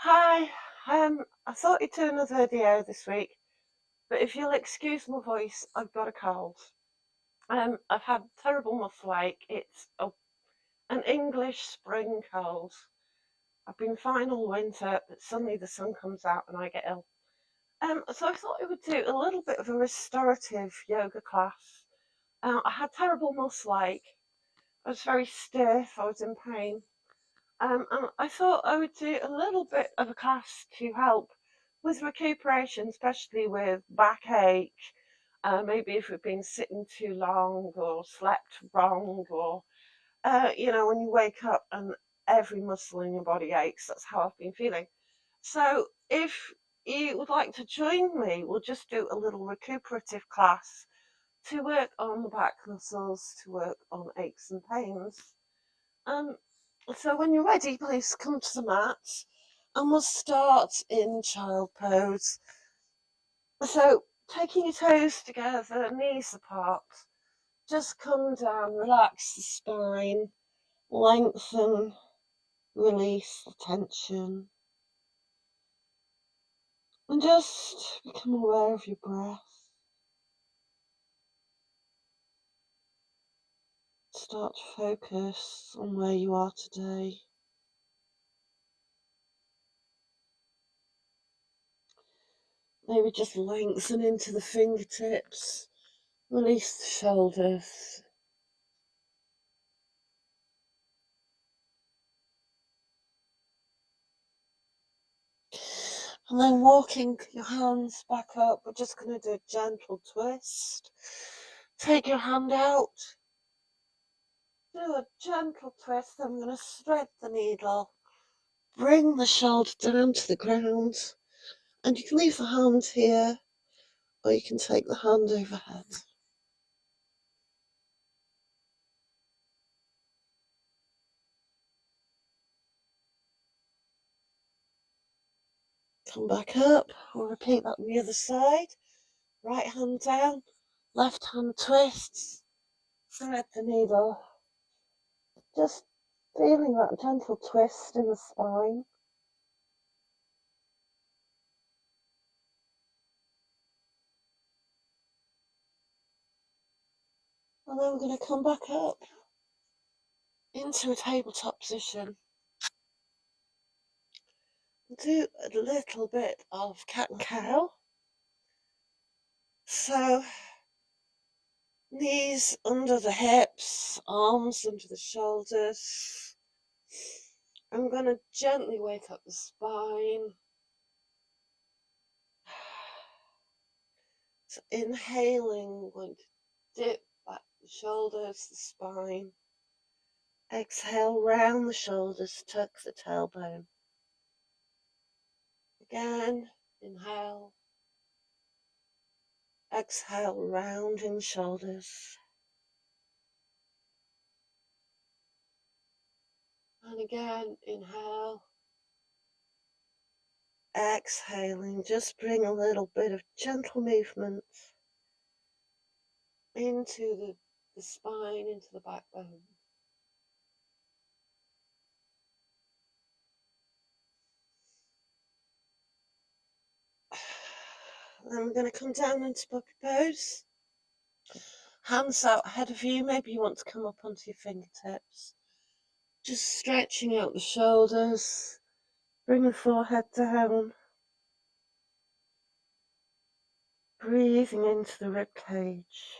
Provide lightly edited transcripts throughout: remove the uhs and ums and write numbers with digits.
Hi, I thought you'd do another video this week, but if you'll excuse my voice, I've got a cold. I've had terrible muscle ache. An English spring cold. I've been fine all winter, but suddenly the sun comes out and I get ill. So I thought I would do a little bit of a restorative yoga class. I had terrible muscle ache. I was very stiff. I was in pain. And I thought I would do a little bit of a class to help with recuperation, especially with backache. Maybe if we've been sitting too long or slept wrong, or when you wake up and every muscle in your body aches. That's how I've been feeling. So if you would like to join me, we'll just do a little recuperative class to work on the back muscles, to work on aches and pains. Um, so when you're ready, please come to the mat and we'll start in child pose. So taking your toes together, knees apart, just come down, relax the spine, lengthen, release the tension, and just become aware of your breath. Start to focus on where you are today. Maybe just lengthen into the fingertips, release the shoulders. And then walking your hands back up, we're just going to do a gentle twist. Take your hand out, do a gentle twist. I'm going to thread the needle, bring the shoulder down to the ground, and you can leave the hand here, or you can take the hand overhead. Come back up, we'll repeat that on the other side. Right hand down, left hand twists, thread the needle. Just feeling that gentle twist in the spine. And then we're going to come back up into a tabletop position. Do a little bit of cat and cow. So, knees under the hips, arms under the shoulders. I'm going to gently wake up the spine. So inhaling, I'm going to dip back the shoulders, the spine. Exhale, round the shoulders, tuck the tailbone. Again, inhale. Exhale, rounding the shoulders. And again, inhale. Exhaling, just bring a little bit of gentle movement into the spine, into the backbone. Then we're going to come down into puppy pose. Hands out ahead of you. Maybe you want to come up onto your fingertips. Just stretching out the shoulders. Bring the forehead down. Breathing into the rib cage.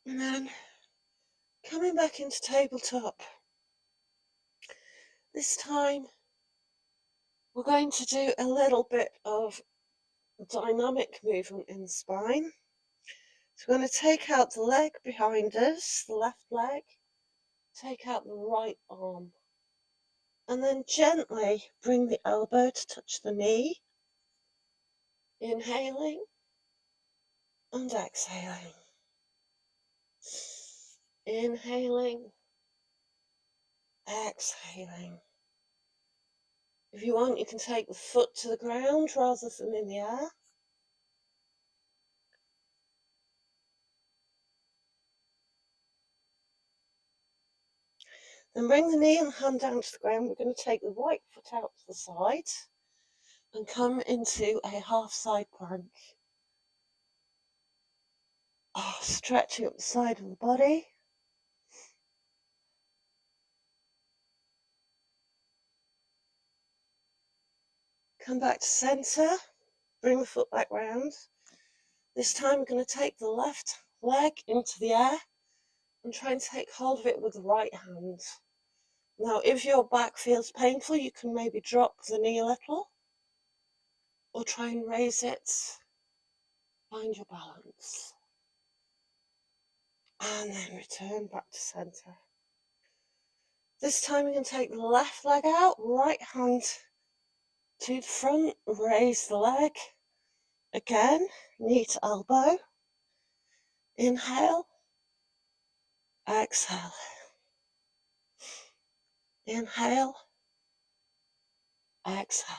And then coming back into tabletop. This time we're going to do a little bit of dynamic movement in the spine. So we're going to take out the leg behind us, the left leg, take out the right arm, and then gently bring the elbow to touch the knee. Inhaling and exhaling. Inhaling, exhaling. If you want, you can take the foot to the ground rather than in the air. Then bring the knee and hand down to the ground. We're going to take the right foot out to the side and come into a half side plank. Stretching up the side of the body. Come back to centre. Bring the foot back round. This time we're going to take the left leg into the air and try and take hold of it with the right hand. Now, if your back feels painful, you can maybe drop the knee a little or try and raise it. Find your balance. And then return back to centre. This time we can take the left leg out, right hand to the front, raise the leg. Again, knee to elbow. Inhale, exhale. Inhale, exhale.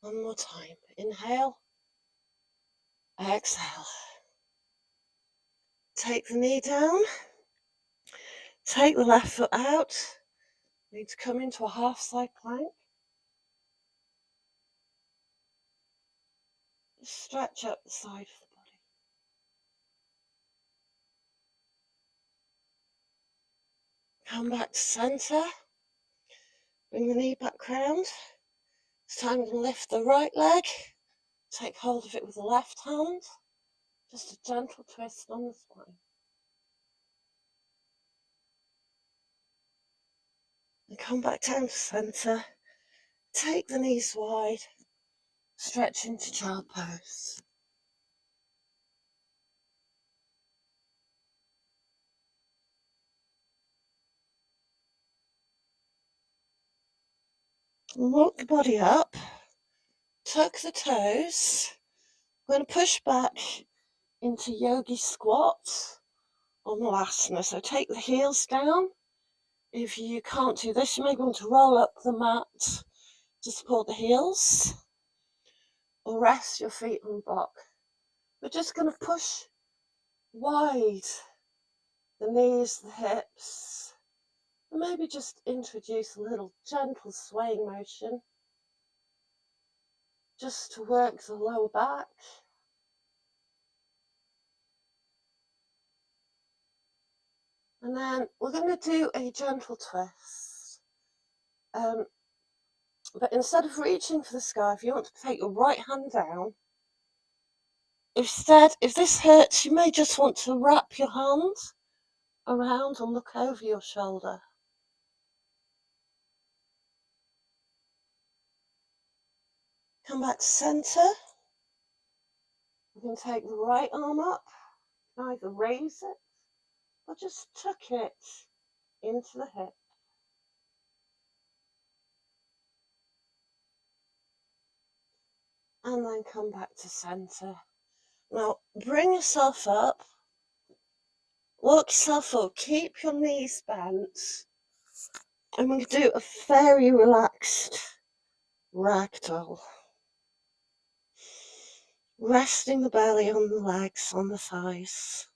One more time. Inhale, exhale. Take the knee down. Take the left foot out. Need to come into a half side plank. Stretch up the side of the body. Come back to centre. Bring the knee back round. This time we're going to lift the right leg. Take hold of it with the left hand. Just a gentle twist on the spine. And come back down to centre. Take the knees wide. Stretch into child pose. Walk the body up. Tuck the toes. We're going to push back into yogi squat or malasana. So take the heels down. If you can't do this, you may want to roll up the mat to support the heels or rest your feet on the block. We're just going to push wide the knees, the hips, and maybe just introduce a little gentle swaying motion just to work the lower back. And then we're going to do a gentle twist. But instead of reaching for the sky, if you want to take your right hand down, instead, if this hurts, you may just want to wrap your hand around and look over your shoulder. Come back to centre. You can take the right arm up. You can either raise it or just tuck it into the hip. And then come back to centre. Now, bring yourself up. Walk yourself up. Keep your knees bent. And we're going to do a very relaxed ragdoll. Resting the belly on the legs, on the thighs.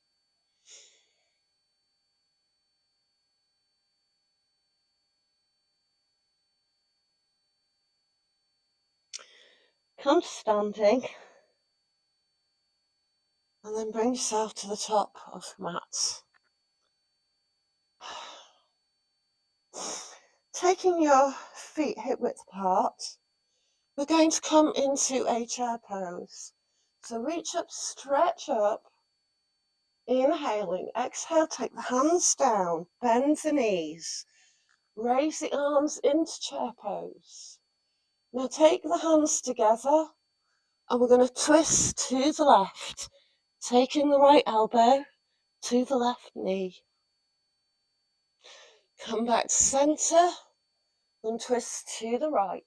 Come to standing. And then bring yourself to the top of the mat. Taking your feet hip width apart, we're going to come into a chair pose. So reach up, stretch up, inhaling, exhale, take the hands down, bend the knees, raise the arms into chair pose. Now take the hands together and we're going to twist to the left, taking the right elbow to the left knee. Come back to centre and twist to the right.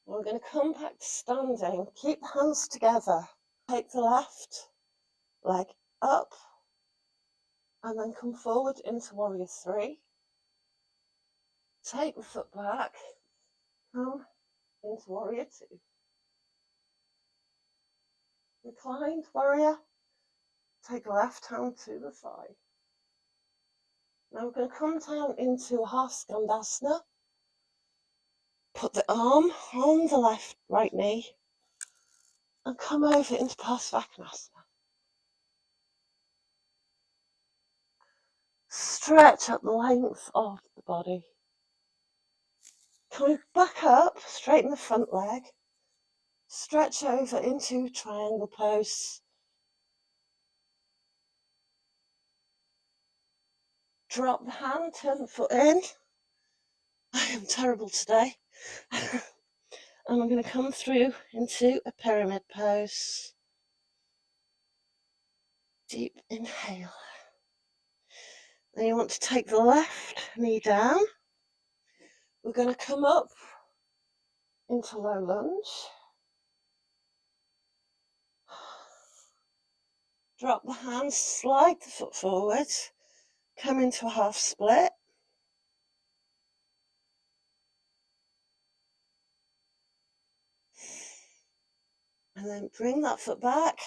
We're going to come back to standing, keep the hands together. Take the left leg up and then come forward into warrior 3. Take the foot back, come into warrior 2. Reclined warrior, take the left hand to the thigh. Now we're going to come down into a half skandasana. Put the arm on the right knee and come over into Parsvakonasana. Stretch at the length of the body. Coming back up, straighten the front leg. Stretch over into triangle pose. Drop the hand, turn the foot in. I am terrible today. And we're going to come through into a pyramid pose. Deep inhale. Then you want to take the left knee down. We're going to come up into low lunge. Drop the hands, slide the foot forward. Come into a half split. And then bring that foot back.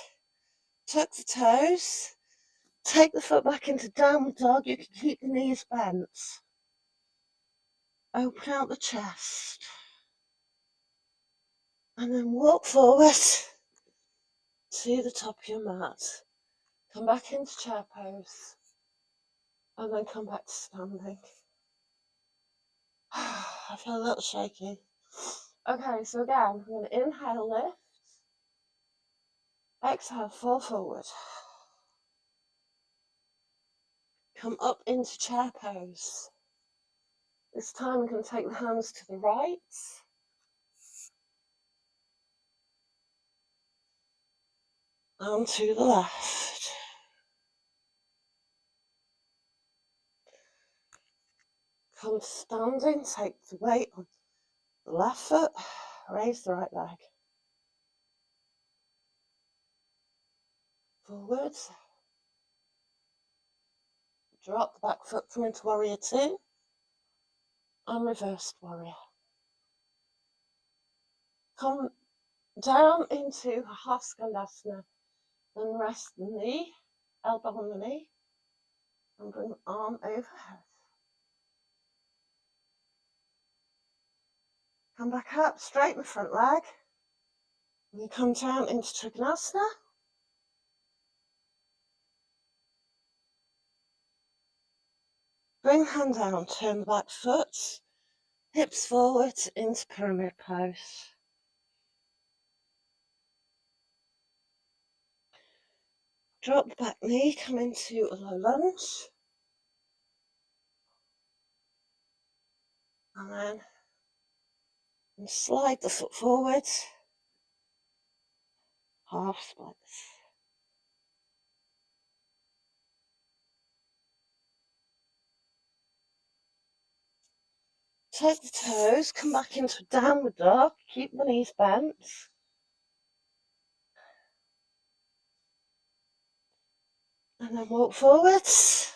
Tuck the toes. Take the foot back into downward dog. You can keep the knees bent. Open out the chest. And then walk forward to the top of your mat. Come back into chair pose. And then come back to standing. I feel a little shaky. Okay, so again, I'm going to inhale, lift. Exhale, fall forward. Come up into chair pose. This time we're going to take the hands to the right. And to the left. Come standing, take the weight on the left foot, raise the right leg. Forwards. Drop the back foot, come into warrior 2. And reversed warrior. Come down into a half skandasana. Then rest the knee, elbow on the knee. And bring the arm overhead. Come back up, straighten the front leg. And you come down into Trikonasana. Bring the hand down, turn the back foot, hips forward into pyramid pose. Drop the back knee, come into a low lunge. And then slide the foot forward. Half splits. Take the toes, come back into downward dog, keep the knees bent. And then walk forwards.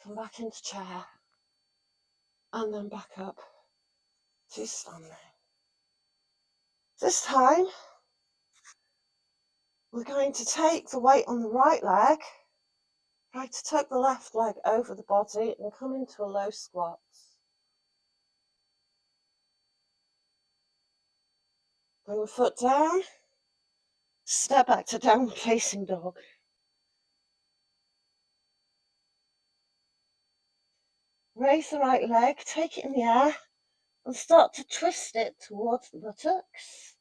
Come back into chair. And then back up to standing. This time, we're going to take the weight on the right leg, try to tuck the left leg over the body and come into a low squat. Bring the foot down, step back to downward facing dog. Raise the right leg, take it in the air and start to twist it towards the buttocks.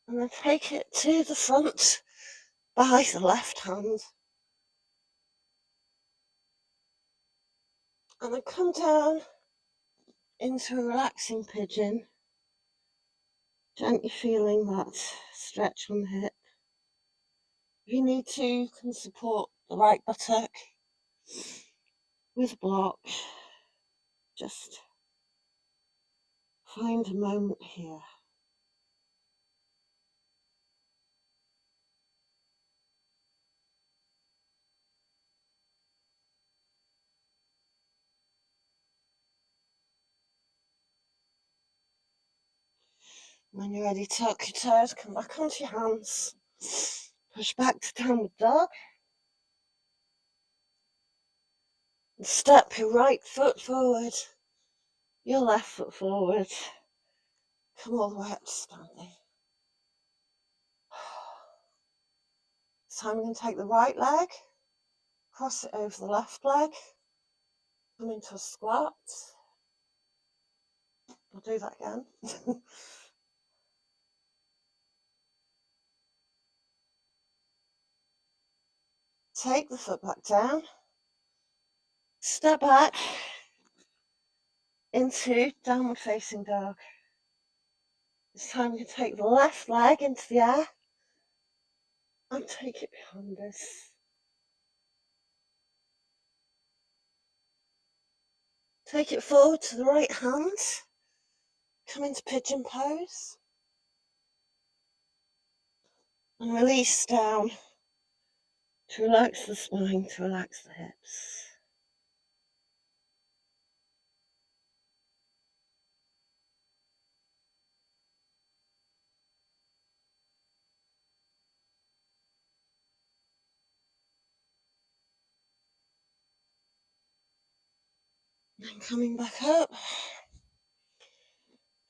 And then take it to the front by the left hand. And then come down into a relaxing pigeon. Gently feeling that stretch on the hip. If you need to, you can support the right buttock with a block. Just find a moment here. When you're ready, tuck your toes, come back onto your hands. Push back to downward dog. And step your right foot forward, your left foot forward. Come all the way up to standing. So I'm going to take the right leg, cross it over the left leg, come into a squat. I'll do that again. Take the foot back down, step back into downward facing dog. This time you take the left leg into the air and take it behind us. Take it forward to the right hand, come into pigeon pose, and release down to relax the spine, to relax the hips. And coming back up,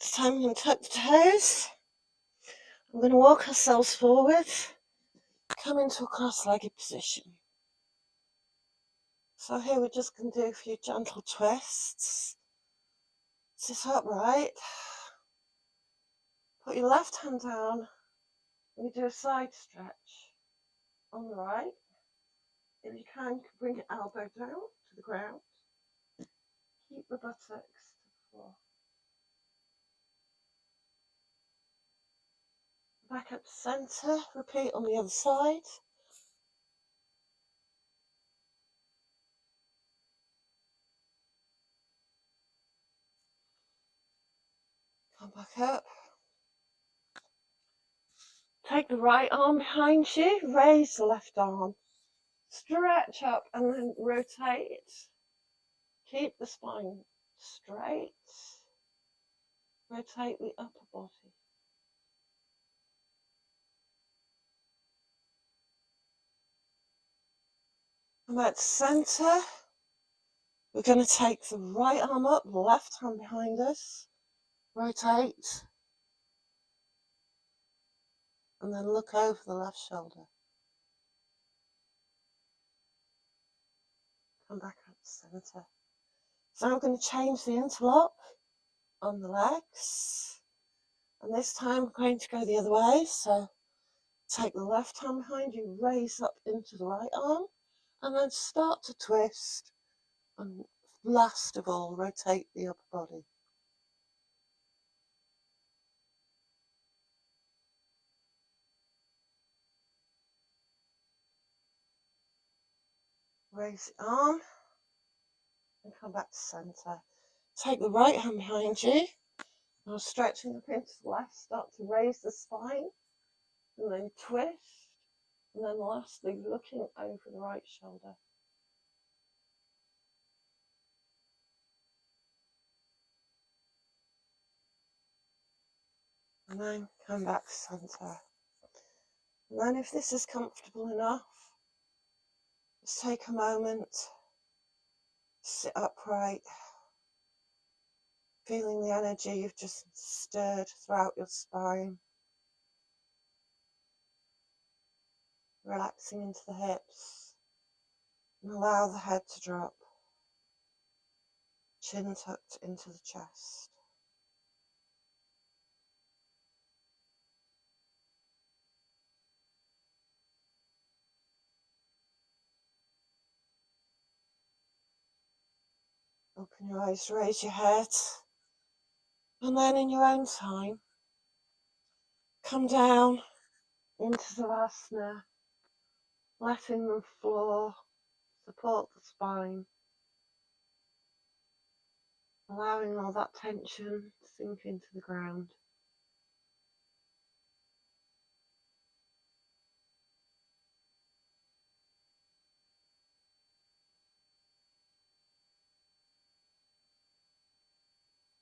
this time I'm going to tuck the toes. I'm going to walk ourselves forward, come into a cross-legged position. So here we're just going to do a few gentle twists. Sit upright. Put your left hand down and you do a side stretch on the right. If you can, bring your elbow down to the ground. Keep the buttocks to the floor. Back up to centre. Repeat on the other side. Come back up. Take the right arm behind you. Raise the left arm. Stretch up and then rotate. Keep the spine straight. Rotate the upper body. Come back to centre. We're going to take the right arm up, the left hand behind us. Rotate. And then look over the left shoulder. Come back up to centre. So I'm going to change the interlock on the legs. And this time I'm going to go the other way. So take the left hand behind you, raise up into the right arm, and then start to twist. And last of all, rotate the upper body. Raise the arm and come back to centre. Take the right hand behind you. Now stretching up into the left, start to raise the spine and then twist. And then lastly, looking over the right shoulder. And then come back to centre. And then if this is comfortable enough, just take a moment, sit upright, feeling the energy you've just stirred throughout your spine. Relaxing into the hips. And allow the head to drop. Chin tucked into the chest. Open your eyes, raise your head. And then in your own time, come down into Savasana, letting the floor support the spine, allowing all that tension to sink into the ground.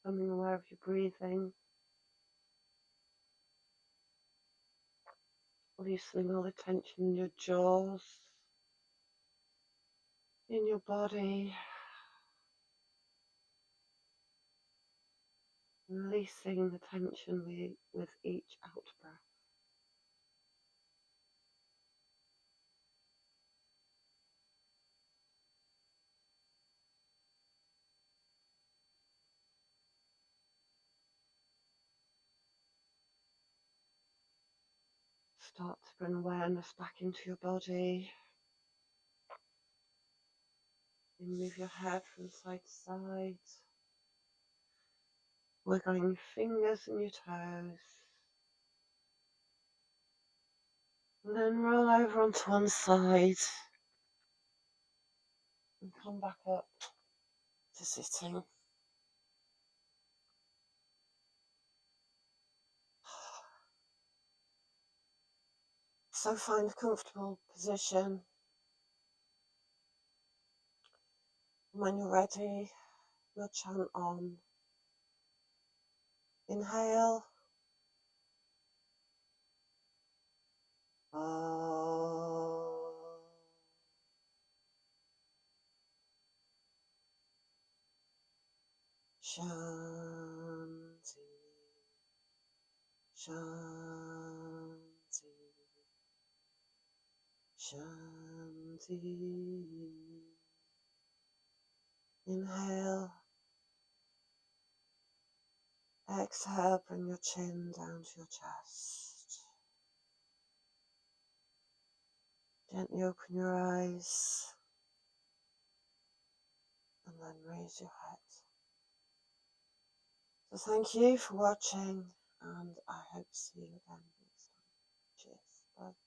Becoming aware of your breathing. loosening all the tension in your jaws, in your body, releasing the tension with each out breath. Start to bring awareness back into your body. You move your head from side to side, wiggling your fingers and your toes. And then roll over onto one side and come back up to sitting. So find a comfortable position. When you're ready, we'll chant on. Inhale. Shanti, Shanti, Shanti. Inhale. Exhale, bring your chin down to your chest. Gently open your eyes and then raise your head. So thank you for watching, and I hope to see you again next time. Cheers. Bye.